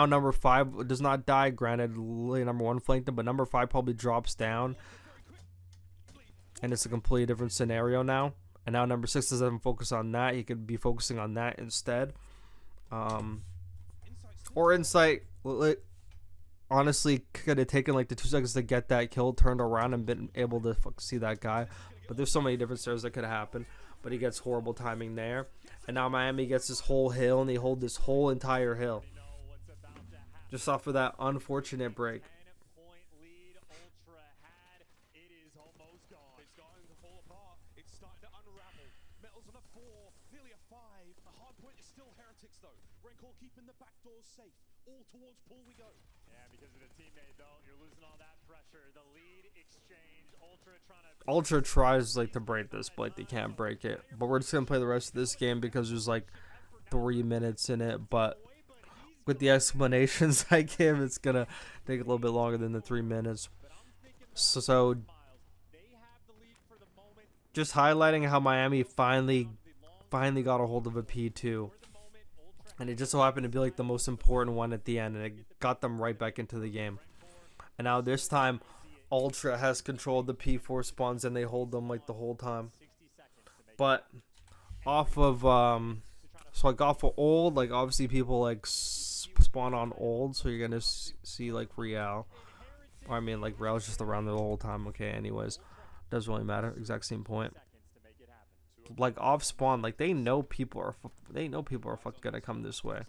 number 5 does not die. Granted, number 1 flanked him, but number 5 probably drops down, and it's a completely different scenario now. And now number 6 doesn't focus on that. He could be focusing on that instead. Or Insight, honestly, could have taken like the 2 seconds to get that kill, turned around and been able to see that guy. But there's so many different scenarios that could happen. But he gets horrible timing there. And now Miami gets this whole hill, and they hold this whole entire hill just off of that unfortunate break. Keeping the back doors safe. All towards Paul we go. Yeah, because of the teammate though, you're losing all that pressure. The lead exchange, Ultra tries like to break this, but like, they can't break it. But we're just gonna play the rest of this game because there's like 3 minutes in it. But with the explanations I give, it's gonna take a little bit longer than the 3 minutes. So just highlighting how Miami finally got a hold of a P2. And it just so happened to be like the most important one at the end, and it got them right back into the game. And now this time, Ultra has control of the P4 spawns, and they hold them like the whole time. But off of off of old, like obviously people like spawn on old, so you're gonna see like Real. Or I mean like Real's just around the whole time. Okay, anyways, doesn't really matter. Exact same point. Like off spawn, like they know people are fucking gonna come this way.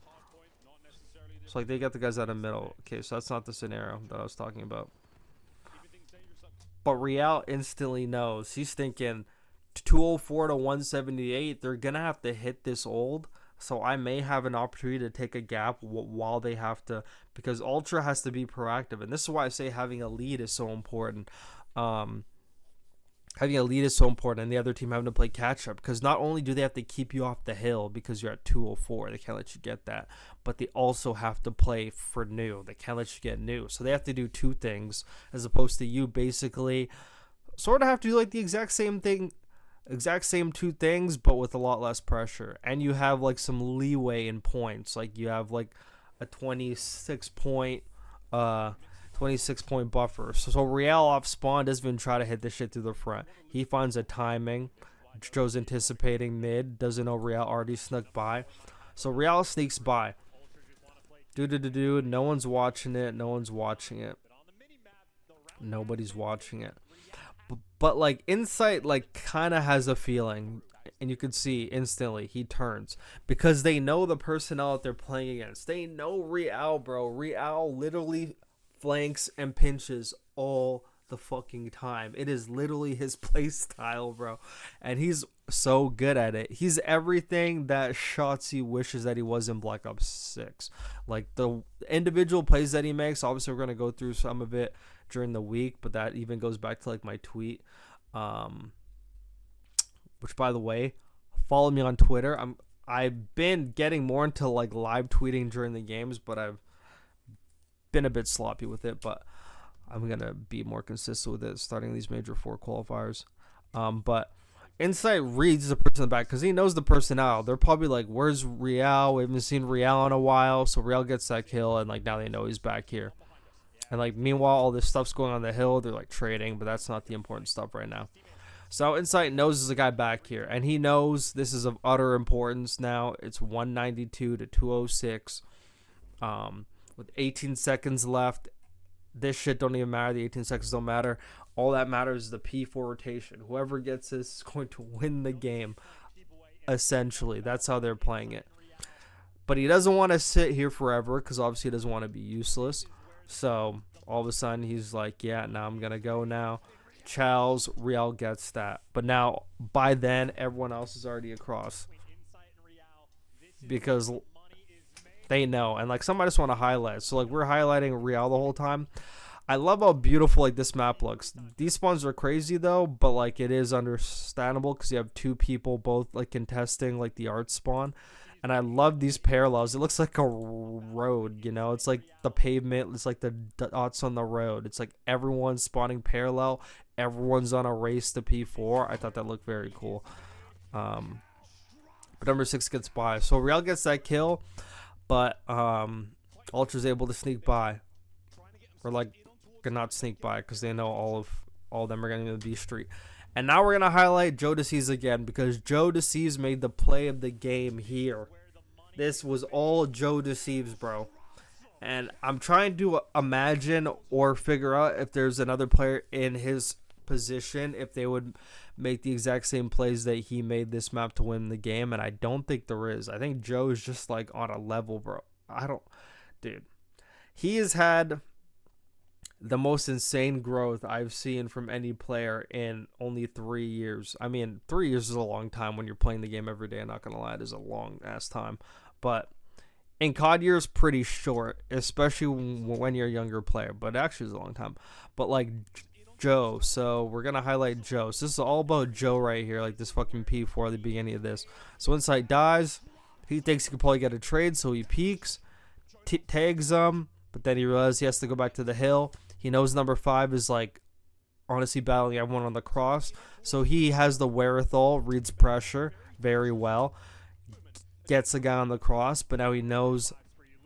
So like they get the guys out of middle. Okay, so that's not the scenario that I was talking about. But Real instantly knows. He's thinking 204 to 178. They're gonna have to hit this old. So I may have an opportunity to take a gap while they have to, because Ultra has to be proactive, and this is why I say having a lead is so important. Having a lead is so important, and the other team having to play catch up, because not only do they have to keep you off the hill because you're at 204, they can't let you get that, but they also have to play for new. They can't let you get new. So they have to do 2 things, as opposed to you basically sort of have to do like the exact same thing, exact same two things, but with a lot less pressure. And you have like some leeway in points. Like you have like a 26 point buffer. So Real off spawn doesn't even try to hit this shit through the front. He finds a timing. Joe's anticipating mid, doesn't know Real already snuck by. So Real sneaks by. No one's watching it. No one's watching it. Nobody's watching it. But like Insight like kind of has a feeling, and you can see instantly he turns because they know the personnel that they're playing against. They know Real, bro. Real literally flanks and pinches all the fucking time. It is literally his play style, bro, and he's so good at it. He's everything that Shotzi wishes that he was in Black Ops 6. Like the individual plays that he makes, obviously we're going to go through some of it during the week, but that even goes back to like my tweet, which by the way, follow me on Twitter. I've been getting more into like live tweeting during the games, but I've been a bit sloppy with it, but I'm gonna be more consistent with it starting these major 4 qualifiers. But Insight reads the person in the back because he knows the personnel. They're probably like, where's Real? We haven't seen Real in a while. So Real gets that kill, and like now they know he's back here. And like meanwhile, all this stuff's going on the hill. They're like trading, but that's not the important stuff right now. So Insight knows there's a guy back here, and he knows this is of utter importance now. It's 192 to 206, with 18 seconds left. This shit don't even matter. The 18 seconds don't matter. All that matters is the P4 rotation. Whoever gets this is going to win the game. Essentially, that's how they're playing it. But he doesn't want to sit here forever because obviously he doesn't want to be useless. So all of a sudden he's like, yeah, now I'm gonna go now. Charles, Real gets that. But now by then everyone else is already across because they know. And like some I just want to highlight. So like we're highlighting Real the whole time. I love how beautiful like this map looks. These spawns are crazy though, but like it is understandable because you have 2 people both like contesting like the art spawn. And I love these parallels. It looks like a road, you know? It's like the pavement. It's like the dots on the road. It's like everyone's spawning parallel. Everyone's on a race to P4. I thought that looked very cool. But number 6 gets by. So Real gets that kill, but Ultra's able to sneak by. Or like not sneak by because they know all of them are going to be B Street. And now we're going to highlight Joe DeCease again because Joe DeCease made the play of the game here. This was all Joe DeCease, bro. And I'm trying to imagine or figure out if there's another player in his position, if they would make the exact same plays that he made this map to win the game. And I don't think there is. I think Joe is just like on a level, bro. Dude. He has had the most insane growth I've seen from any player in only 3 years. I mean, 3 years is a long time when you're playing the game every day. I'm not going to lie, it is a long ass time. But in COD years, pretty short, especially when you're a younger player. But actually, it's a long time. But like Joe, so we're going to highlight Joe. So this is all about Joe right here, like this fucking P4 at the beginning of this. So Insight dies. He thinks he could probably get a trade, so he peeks, tags him, but then he realizes he has to go back to the hill. He knows number 5 is like honestly battling everyone on the cross. So he has the wherewithal, reads pressure very well, gets the guy on the cross, but now he knows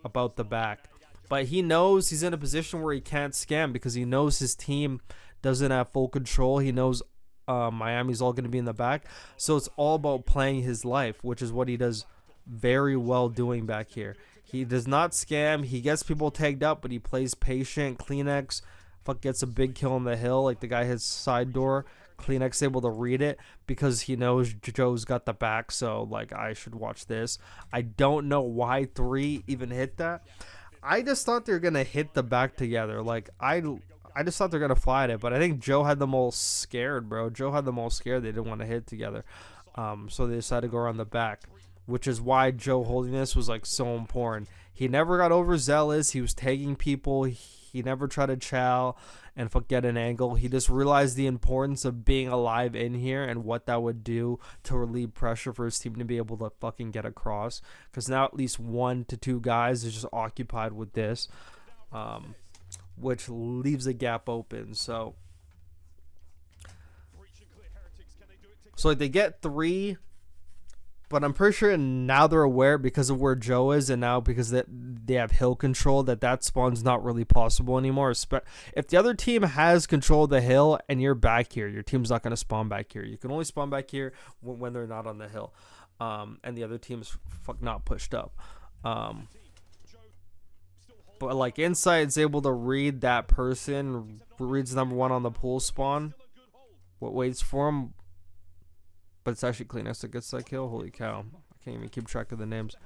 about the back. But he knows he's in a position where he can't scam because he knows his team doesn't have full control. He knows Miami's all going to be in the back. So it's all about playing his life, which is what he does very well doing back here. He does not scam. He gets people tagged up, but he plays patient. Kleenex gets a big kill on the hill. Like the guy hits side door. Kleenex able to read it because he knows Joe's got the back. So like I should watch this. I don't know why 3 even hit that. I just thought they were gonna hit the back together. Like I just thought they're gonna fly at it, but I think Joe had them all scared, bro. Joe had them all scared. They didn't want to hit together. So they decided to go around the back, which is why Joe holding this was like so important. He never got overzealous. He was tagging people. He never tried to chow and get an angle. He just realized the importance of being alive in here and what that would do to relieve pressure for his team to be able to fucking get across. Because now at least 1 to 2 guys is just occupied with this, which leaves a gap open. So So like they get 3, but I'm pretty sure now they're aware because of where Joe is, and now because they have hill control, that spawn's not really possible anymore. If the other team has control of the hill and you're back here, your team's not going to spawn back here. You can only spawn back here when they're not on the hill, and the other team's not pushed up. But like Insight's able to read that person, reads number 1 on the pool spawn, what waits for him. But it's actually Kleenex that gets that kill. Holy cow! I can't even keep track of the names.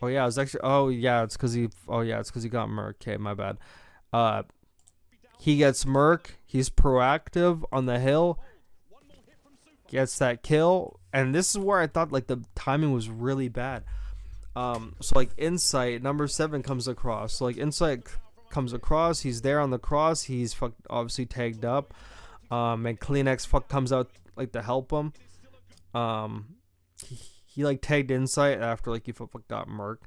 Oh yeah, it's actually. Oh yeah, it's because he. Oh yeah, it's because he got Merc. Okay, my bad. He gets Merc. He's proactive on the hill. Gets that kill, and this is where I thought like the timing was really bad. So like Insight number 7 comes across. So like Insight comes across. He's there on the cross. He's obviously tagged up. And Kleenex comes out like to help him. He like tagged Insight after like he got Merc,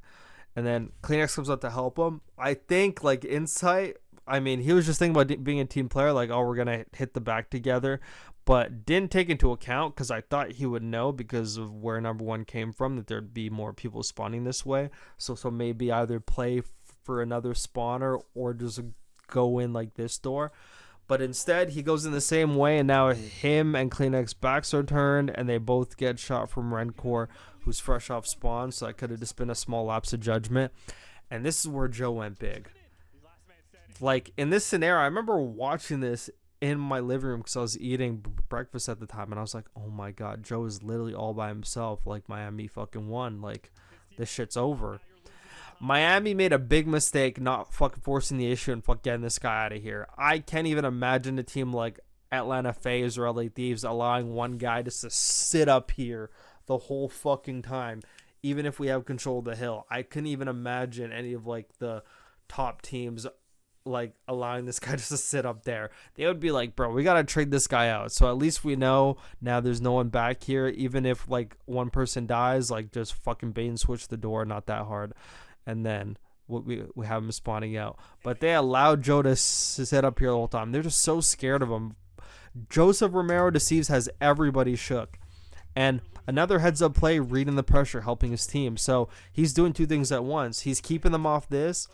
and then Kleenex comes out to help him. I think like Insight, I mean, he was just thinking about being a team player, like, oh, we're gonna hit the back together, but didn't take into account, because I thought he would know because of where number 1 came from, that there'd be more people spawning this way. So maybe either play for another spawner or just go in like this door. But instead, he goes in the same way, and now him and Kleenex backs are turned, and they both get shot from Rencor, who's fresh off spawn, so that could have just been a small lapse of judgment. And this is where Joe went big. Like, in this scenario, I remember watching this in my living room because I was eating breakfast at the time, and I was like, oh my god, Joe is literally all by himself. Like, Miami fucking won. Like, this shit's over. Miami made a big mistake not fucking forcing the issue and getting this guy out of here. I can't even imagine a team like Atlanta FaZe or LA Thieves allowing one guy just to sit up here the whole fucking time, even if we have control of the hill. I couldn't even imagine any of like the top teams like allowing this guy just to sit up there. They would be like, bro, we gotta trade this guy out. So at least we know now there's no one back here. Even if like one person dies, like just fucking bait and switch the door, not that hard. And then we have him spawning out. But they allowed Joe to sit up here the whole time. They're just so scared of him. Joseph Romero Deceives has everybody shook. And another heads-up play, reading the pressure, helping his team. So he's doing 2 things at once. He's keeping them off this,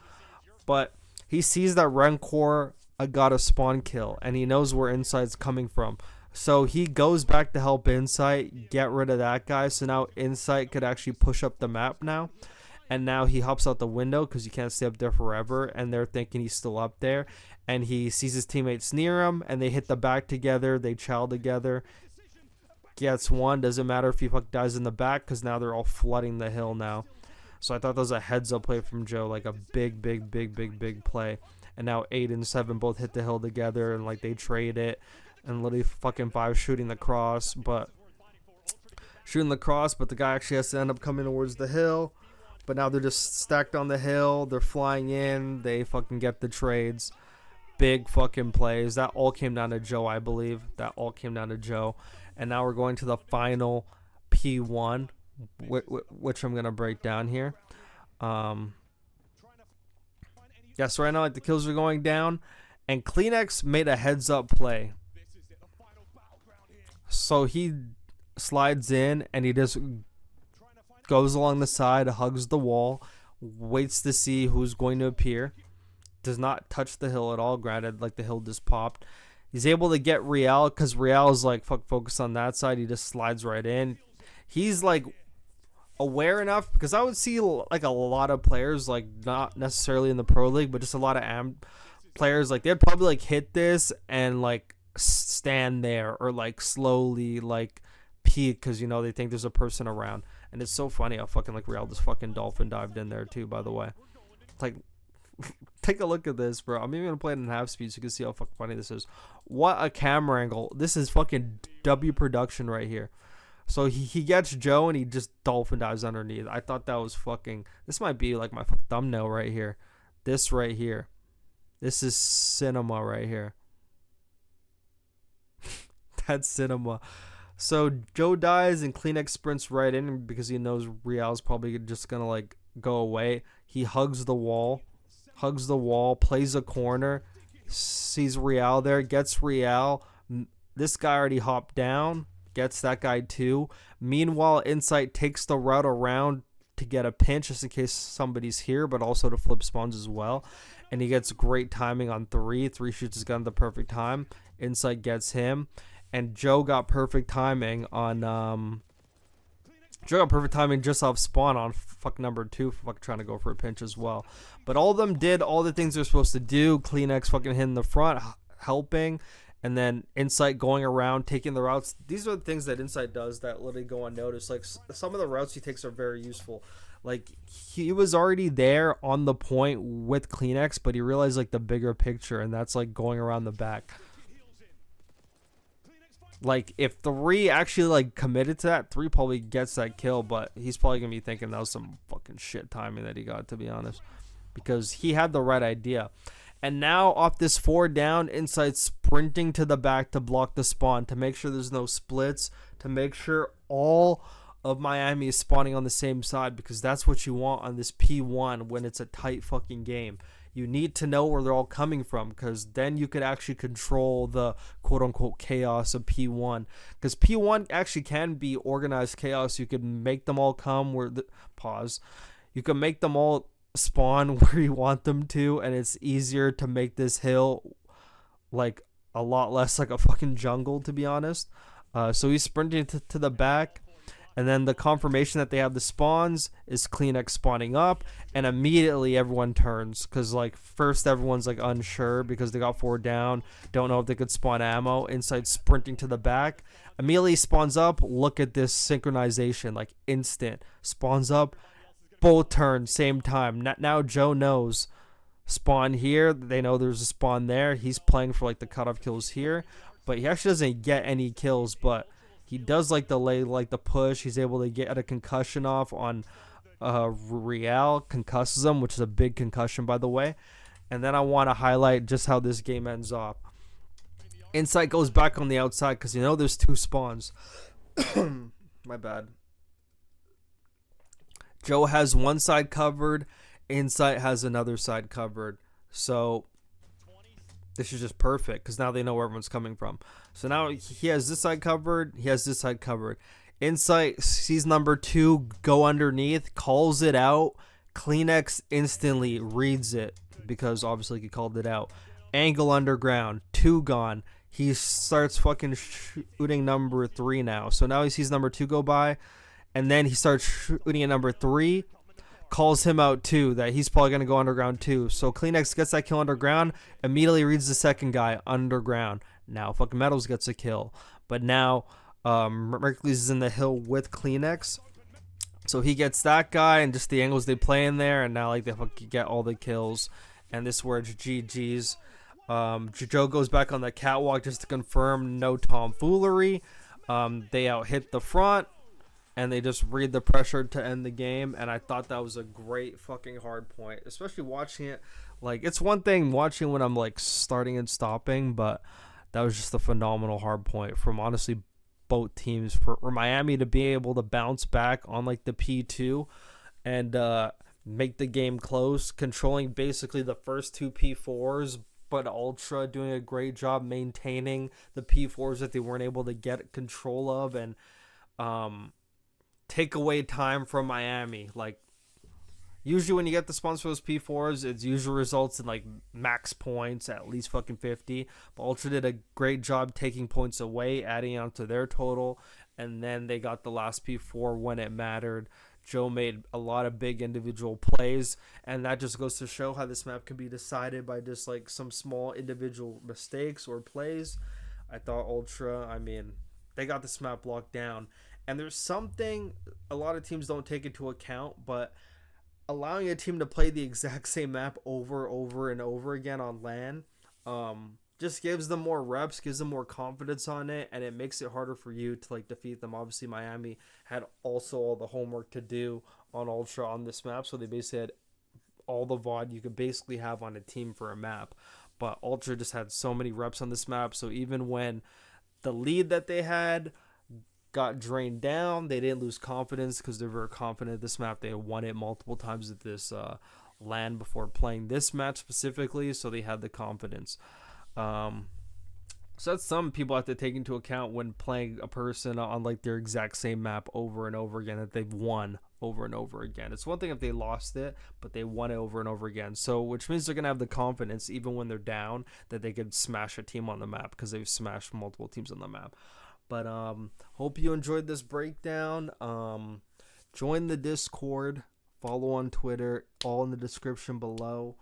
but he sees that Rencor got a spawn kill, and he knows where Insight's coming from. So he goes back to help Insight, get rid of that guy. So now Insight could actually push up the map now. And now he hops out the window because you can't stay up there forever. And they're thinking he's still up there. And he sees his teammates near him. And they hit the back together. They chow together. Gets 1. Doesn't matter if he dies in the back, because now they're all flooding the hill now. So I thought that was a heads-up play from Joe. Like a big play. And now 8 and 7 both hit the hill together. And like they trade it. And literally fucking 5 shooting the cross. But the guy actually has to end up coming towards the hill. But now they're just stacked on the hill. They're flying in. They fucking get the trades. Big fucking plays. That all came down to Joe, I believe. That all came down to Joe. And now we're going to the final P1, which I'm going to break down here. Yeah, so right now like the kills are going down. And Kleenex made a heads-up play. So he slides in and he just goes along the side, hugs the wall, waits to see who's going to appear. Does not touch the hill at all. Granted, like the hill just popped. He's able to get Real because Real is like focused on that side. He just slides right in. He's like aware enough, because I would see like a lot of players, like not necessarily in the pro league, but just a lot of players, like they'd probably like hit this and like stand there or like slowly like peek because you know they think there's a person around. And it's so funny how fucking like Real just fucking dolphin dived in there too, by the way. Like, take a look at this, bro. I'm even gonna play it in half speed so you can see how fucking funny this is. What a camera angle. This is fucking W production right here. So he gets Joe and he just dolphin dives underneath. I thought that was fucking... This might be like my thumbnail right here. This right here. This is cinema right here. That's cinema. So Joe dies and Kleenex sprints right in because he knows Real's probably just gonna like go away. He hugs the wall, plays a corner, sees Real there, gets Real. This guy already hopped down, gets that guy too. Meanwhile, Insight takes the route around to get a pinch just in case somebody's here, but also to flip spawns as well. And he gets great timing on 3. 3 shoots his gun at the perfect time. Insight gets him. And Joe got perfect timing on just off spawn on fuck number 2, fuck trying to go for a pinch as well. But all of them did all the things they're supposed to do. Kleenex fucking hitting the front, helping, and then Insight going around taking the routes. These are the things that Insight does that literally go unnoticed. Like some of the routes he takes are very useful. Like he was already there on the point with Kleenex, but he realized like the bigger picture, and that's like going around the back. Like if 3 actually like committed to that, 3 probably gets that kill, but he's probably gonna be thinking that was some fucking shit timing that he got, to be honest, because he had the right idea. And now off this 4 down, Insight sprinting to the back to block the spawn, to make sure there's no splits, to make sure all of Miami is spawning on the same side, because that's what you want on this P1 when it's a tight fucking game. You need to know where they're all coming from, because then you could actually control the quote-unquote chaos of P1. Because P1 actually can be organized chaos. You could make them all come where the... Pause. You can make them all spawn where you want them to, and it's easier to make this hill like a lot less like a fucking jungle, to be honest. So he's sprinting to the back. And then the confirmation that they have the spawns is Kleenex spawning up, and immediately everyone turns, because like first everyone's like unsure because they got 4 down, don't know if they could spawn ammo. Insight sprinting to the back, immediately spawns up. Look at this synchronization, like instant spawns up, both turn same time. Now Joe knows spawn here, they know there's a spawn there. He's playing for like the cutoff kills here, but he actually doesn't get any kills, but he does like the push. He's able to get a concussion off on Real, concusses him, which is a big concussion, by the way. And then I want to highlight just how this game ends off. Insight goes back on the outside because there's 2 spawns. My bad. Joe has one side covered. Insight has another side covered. So this is just perfect because now they know where everyone's coming from. So now he has this side covered. He has this side covered. Insight sees number 2 go underneath, calls it out. Kleenex instantly reads it because obviously he called it out. Angle underground, 2 gone. He starts fucking shooting number 3 now. So now he sees number 2 go by, and then he starts shooting at number 3. Calls him out too, that he's probably going to go underground too. So Kleenex gets that kill underground, immediately reads the second guy underground. Now fucking Metals gets a kill. But now Mercury's is in the hill with Kleenex. So he gets that guy and just the angles they play in there, and now like they fucking get all the kills. And this is where it's GG's. Joe goes back on the catwalk just to confirm no tomfoolery. They out hit the front, and they just read the pressure to end the game. And I thought that was a great fucking hard point, especially watching it. Like, it's one thing watching when I'm like starting and stopping, but that was just a phenomenal hard point from honestly both teams. For Miami to be able to bounce back on like the P2 and make the game close, controlling basically the first 2 P4s, but Ultra doing a great job maintaining the P4s that they weren't able to get control of, and take away time from Miami. Like, usually when you get the spawns for those P4s, it usually results in like max points, at least fucking 50. But Ultra did a great job taking points away, adding on to their total, and then they got the last P4 when it mattered. Joe made a lot of big individual plays, and that just goes to show how this map can be decided by just like some small individual mistakes or plays. I thought Ultra, they got this map locked down. And there's something a lot of teams don't take into account, but allowing a team to play the exact same map over and over again on LAN just gives them more reps, gives them more confidence on it, and it makes it harder for you to like defeat them. Obviously, Miami had also all the homework to do on Ultra on this map, so they basically had all the VOD you could basically have on a team for a map. But Ultra just had so many reps on this map, so even when the lead that they had got drained down, they didn't lose confidence because they're very confident this map. They won it multiple times at this LAN before playing this match specifically, so they had the confidence. So that's some people have to take into account when playing a person on like their exact same map over and over again that they've won over and over again. It's one thing if they lost it, but they won it over and over again. So which means they're gonna have the confidence even when they're down that they could smash a team on the map because they've smashed multiple teams on the map. But hope you enjoyed this breakdown. Join the Discord, follow on Twitter, all in the description below.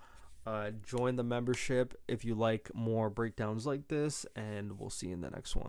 Join the membership if you like more breakdowns like this, and we'll see you in the next one.